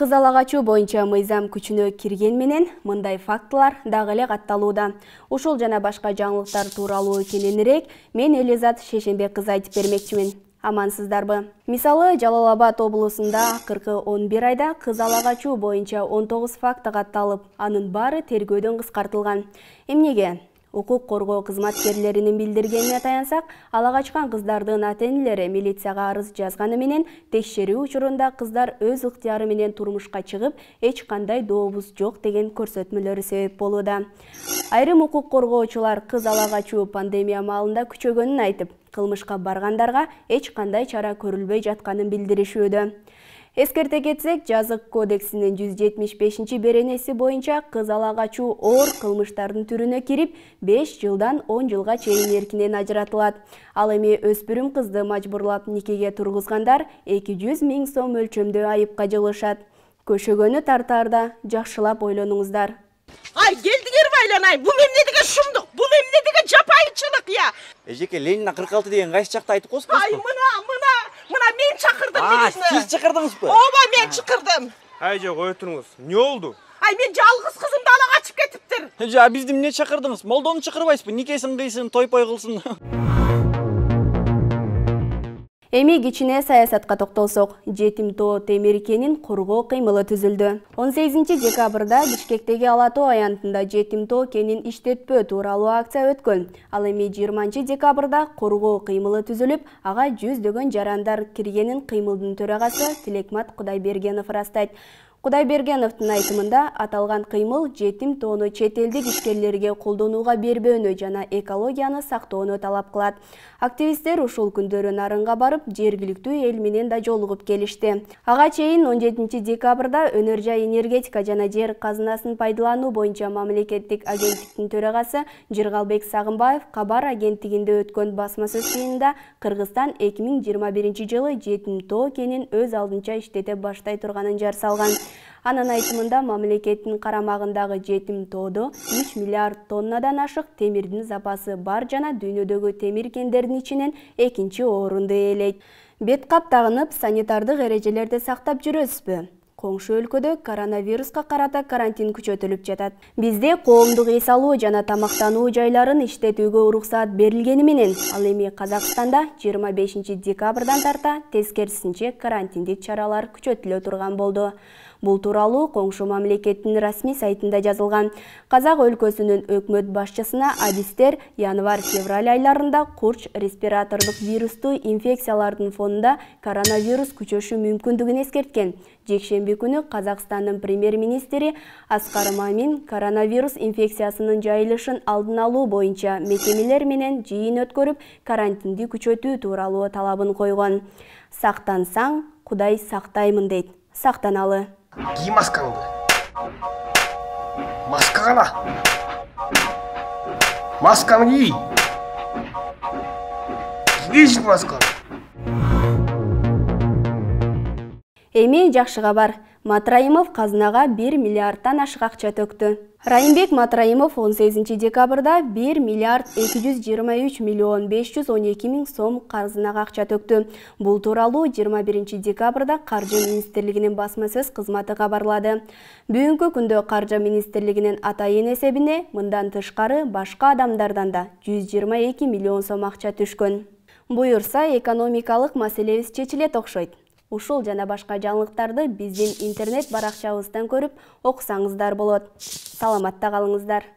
Кызал агачуу боюнча мыйзам күчүнө кирген менен мындай фактылар дагы эле катталууда. Ушул жана башка жаңылыктар тууралуу кененирээк мен Элизат Шешенбек кызы айтып бермекчимин. Амансыздарбы? Мисалы, Жалал-Абад облусунда акыркы 11 айда кызал агачуу боюнча 19 факты катталып, анын баары тергөөдөн кыскартылган. Эмнеге? Укук коргоо кызматкерлеринин билдиргенине таянсак, ала качкан кыздардын ата-энелери милицияга арыз жазганы менен текшерүү учурунда кыздар өз ыктыяры менен турмушка чыгып, эч кандай дообуз жок деген көрсөтмөлөрү себеп болууда. Айрым укук коргоочулар кыз ала качуу пандемия маалында күчөгөнүн айтып, кылмышка баргандарга эч кандай чара көрүлбөй жатканын билдиришүүдө. Эскерте кетсек, жазык кодексинин 175 беренеси боюнча кыз ала качуу оор кылмыштардын түрүнө кирип, 5 жылдан 10 жылга чейин эркинен ажыратылат. Ал эми өспүрүм кызды мажбурлап никеге тургузгандар 200 000 сом өлчөмдө айыпка жылышат. Көшөгөнү тартаарда жакшылап ойлонуңуздар. Ай, келдиңер байланай, бул эмне деген шумдук, бул эмне деген жапайычылык я. Эжеке, Ленин 46 деген кайсы жакта айтып коюңузбу? Ай, мына мен чакырдым милисни. Сиз чакырдыңызбы? Ооба, мен чакырдым. Ай, жок, ой туруңуз. Эмне болду? Ай, мен жалгыз кызымды ала качып кетиптир. Жа, бизди эмне чакырдыңыз? Молдону чакырбайсызбы? Никесин кыйсын, той-пой кылсын. Эми кичине саясатка токтолсок, Жетим Тоо темир кенин коргоо кыймылы түзүлдү. 18 декабрда Бишкектеги Ала Тоо аянтында Жетим Тоо кенин иштетпөө тууралуу акция өткөн. Ал эми 20 декабрда коргоо кыймылы түзүлүп, ага жүздөгөн жарандар киргенин кыймылдын төрагасы Тилекмат Кудайбергенов ырастайт. Кудайбергеновдун айтымында аталган кыймыл Жетим Тоону чет элдик ишкерлерге колдонууга бербөөнү жана экологияны сактоону талап кылат. Активисттер ушул күндөрү нарынга барып, жергиликтүү эл менен да жолугуп келишти. Ага чейин 17 декабрда Өнөр жай энергетика жана жер казынасын пайдалануу боюнча мамлекеттик агенттиктин төрагасы Жыргалбек Сагынбаев Кабар агенттигинде өткөн басма-сөз жыйынында Кыргызстан 2021 жылы Жетим Тоо кенин өз алдынча иштете баштай турганын жар салган. Анын айтымында мамлекеттин карамагындагы Жетим Тоодо 3 миллиард тоннадан ашык темирдин запасы бар жана дүйнөдөгү темир кендердин ичинен экинчи орунду ээлейт. Бет кап тагынып, санитардык эрежелерди сактап жүрөсүзбү? Коңшу өлкөдө коронавируска карата карантин күчөтүлүп жатат. Бизде коомдук эс алуу жана тамактануу жайларын иштетүүгө уруксаат берилгени менен, ал эми Казакстанда 25 декабрдан тарта тескерисинче карантиндик чаралар күчөтүлө турган болду. Бул тууралуу коңшу мамлекеттин расмий сайтында жазылган. Казак өлкөсүнүн өкмөт башчысына адистер январь-февраль айларында курч респиратордук вирустуу инфекциялардын фонунда коронавирус күчөшү мүмкүндүгүн эскерткен. Жекшемби күнү Казакстандын премьер-министри Аскар Мамин коронавирус инфекциясынын жайылышын алдын алуу боюнча мекемелер менен жыйын өткөрүп, карантинди күчөтүү тууралуу талабын койгон. Сактансаң, Кудай сактаймын дейт. Сактаналы. Ки маскаңды. Маска гана. Масканы ки. Кийсиң масканы. Эми жакшы кабар. Матраимов казынага 1 миллиардтан ашык акча төктү. Райымбек Матраимов 18 декабрда 1 миллиард 223 миллион 512 миң сом казынага акча төктү. Бул тууралуу 21 декабрда Каржы министрлигинин басма-сөз кызматы кабарлады. Бүгүнкү күндө Каржы министрлигинин атайын эсебине мындан тышкары башка адамдардан да 122 миллион сом акча түшкөн. Буюрса, экономикалык маселебиз чечилет окшойт. Ушул жана башка жаңылыктарды биздин интернет баракчабыздан көрүп окусаңыздар болот. Саламатта калыңыздар.